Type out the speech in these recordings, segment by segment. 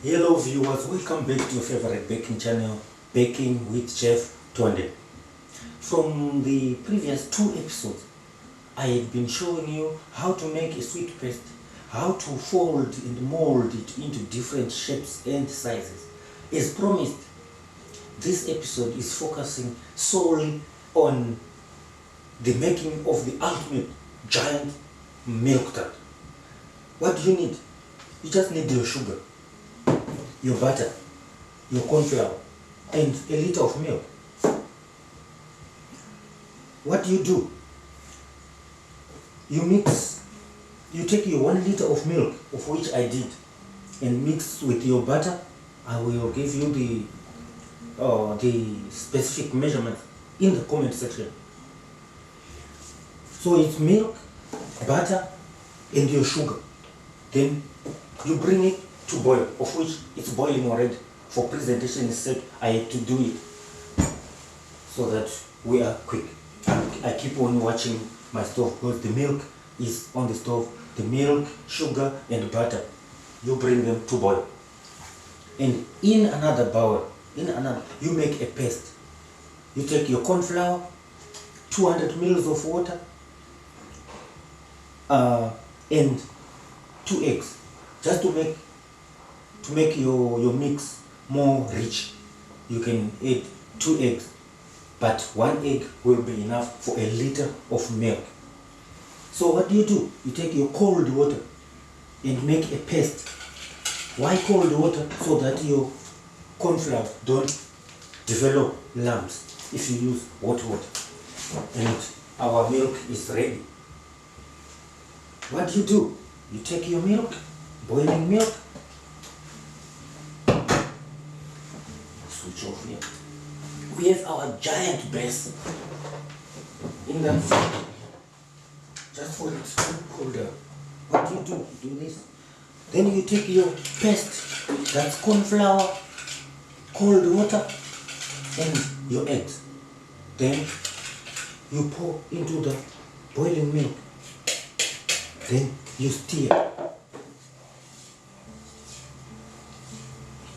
Hello viewers, welcome back to your favorite baking channel, Baking with Chef Tonde. From the previous 2 episodes, I have been showing you how to make a sweet paste, how to fold and mold it into different shapes and sizes. As promised, this episode is focusing solely on the making of the ultimate giant milk tart. What do you need? You just need your sugar, your butter, your corn flour, and a liter of milk. What do? You take your 1 liter of milk, of which I did, and mix with your butter. I will give you the specific measurement in the comment section. So it's milk, butter, and your sugar. Then you bring it to boil, of which it's boiling already. For presentation's sake, I had to do it so that we are quick. I keep on watching my stove because the milk is on the stove. The milk, sugar, and butter, you bring them to boil. And in another bowl, you make a paste. You take your corn flour, 200 mils of water, and 2 eggs, just to make your mix more rich. You can add 2 eggs, but 1 egg will be enough for a liter of milk. So what do? You take your cold water and make a paste. Why cold water? So that your corn flour don't develop lumps if you use hot water. And our milk is ready. What do? You take your milk, boiling milk. Switch off here. We have our giant base in the fridge. Just for it to cool down. What do? You do this. Then you take your paste, that's corn flour, cold water, and your eggs. Then you pour into the boiling milk. Then you stir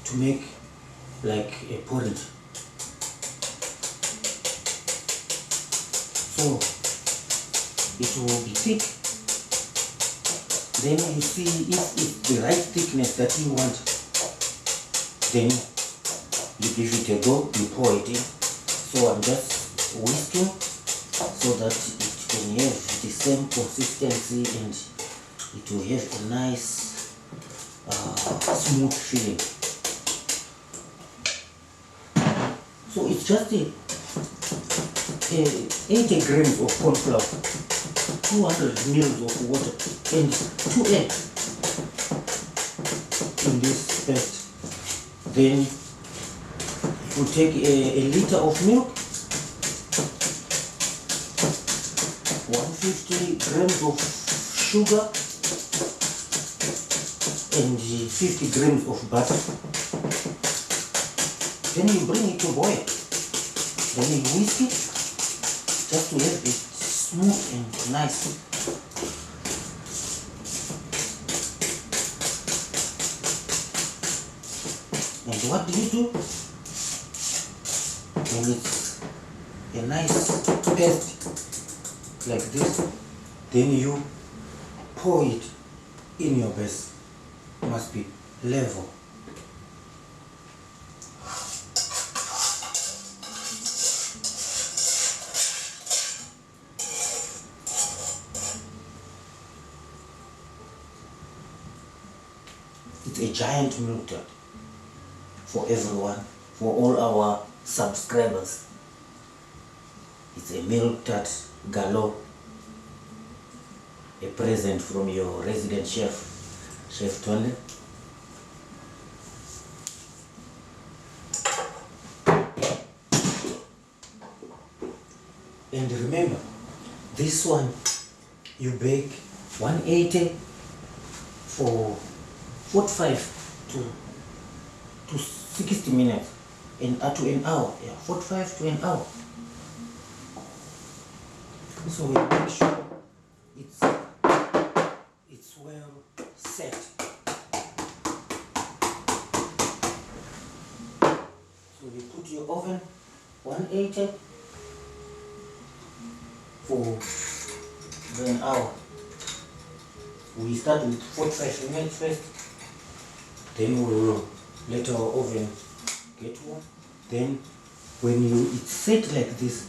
to make like a porridge. So it will be thick. Then you see if it's the right thickness that you want. Then you give it a go, you pour it in. So I'm just whisking so that it can have the same consistency and it will have a nice smooth feeling. So it's just 80 grams of corn flour, 200 mils of water, and 2 eggs in this paste. Then you take a liter of milk, 150 grams of sugar, and 50 grams of butter. Then you bring it to boil. Then you whisk it just to have it smooth and nice. And what do? When it's a nice paste like this, then you pour it in your base. It must be level. It's a giant milk tart for everyone, for all our subscribers. It's a milk tart galore, a present from your resident chef, Chef Tonde. And remember, this one you bake 180 for 45 to 60 minutes and up to an hour. Yeah, 45 to an hour. So we make sure it's well set. put your oven 180 for an hour. We start with 45 minutes first, then we will let our oven get warm. Then when it's set like this,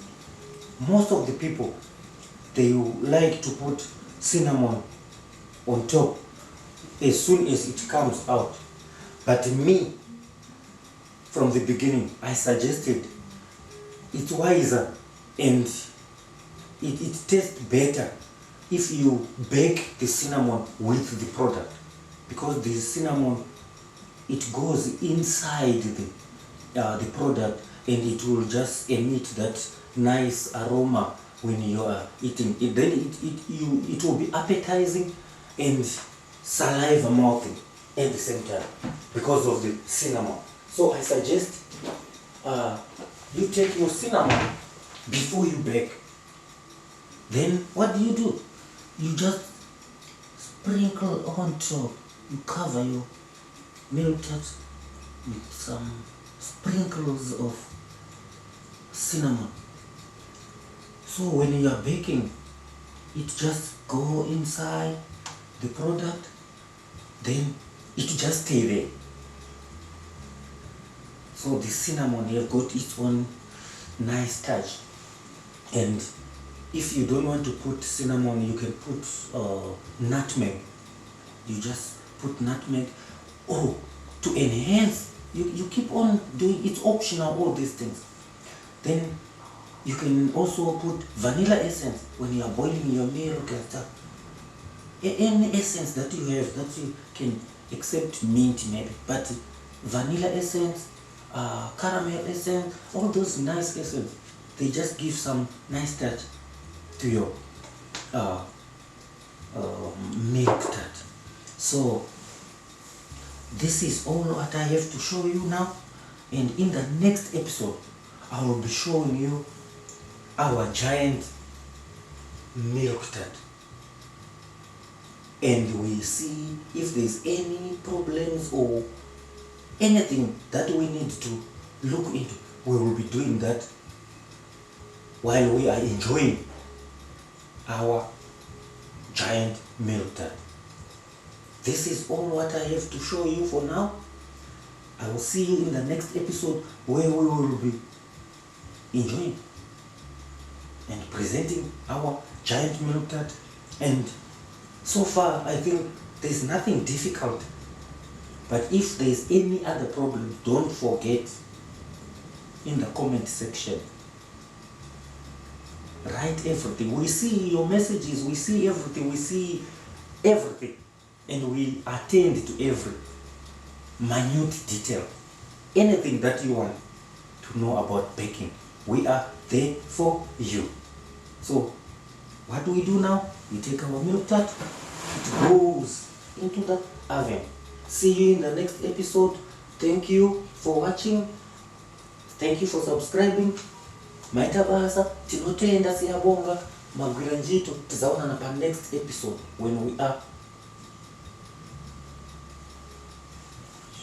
most of the people, they like to put cinnamon on top as soon as it comes out. But me, from the beginning, I suggested it's wiser and it tastes better if you bake the cinnamon with the product, because the cinnamon, it goes inside the product and it will just emit that nice aroma when you are eating it. Then it will be appetizing and saliva mouthing at the same time because of the cinnamon. So I suggest you take your cinnamon before you bake. Then what do? You just sprinkle on top. You cover your milk tart with some sprinkles of cinnamon. So when you are baking, it just go inside the product, then it just stay there. So the cinnamon have got its own nice touch. And if you don't want to put cinnamon, you can put nutmeg. You just put nutmeg. Oh, to enhance, you keep on doing, it's optional, all these things. Then you can also put vanilla essence when you are boiling your milk and stuff. Any essence that you have that you can, except mint maybe, but vanilla essence, caramel essence, all those nice essence, they just give some nice touch to your milk tart. So this is all what I have to show you now, and in the next episode I will be showing you our giant milk tart, and we see if there's any problems or anything that we need to look into. We will be doing that while we are enjoying our giant milk tart. This is all what I have to show you for now. I will see you in the next episode where we will be enjoying and presenting our giant milk tart. And so far I think there's nothing difficult, but if there's any other problem, don't forget in the comment section. Write everything. We see your messages, we see everything, and we attend to every minute detail. Anything that you want to know about baking, we are there for you. So what do we do now? We take our milk tart, it goes into the oven. See you in the next episode. Thank you for watching. Thank you for subscribing. Maita basa tinotenda siyabonga magwira njito. Tizaona na pa next episode when we are,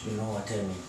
you know what I mean.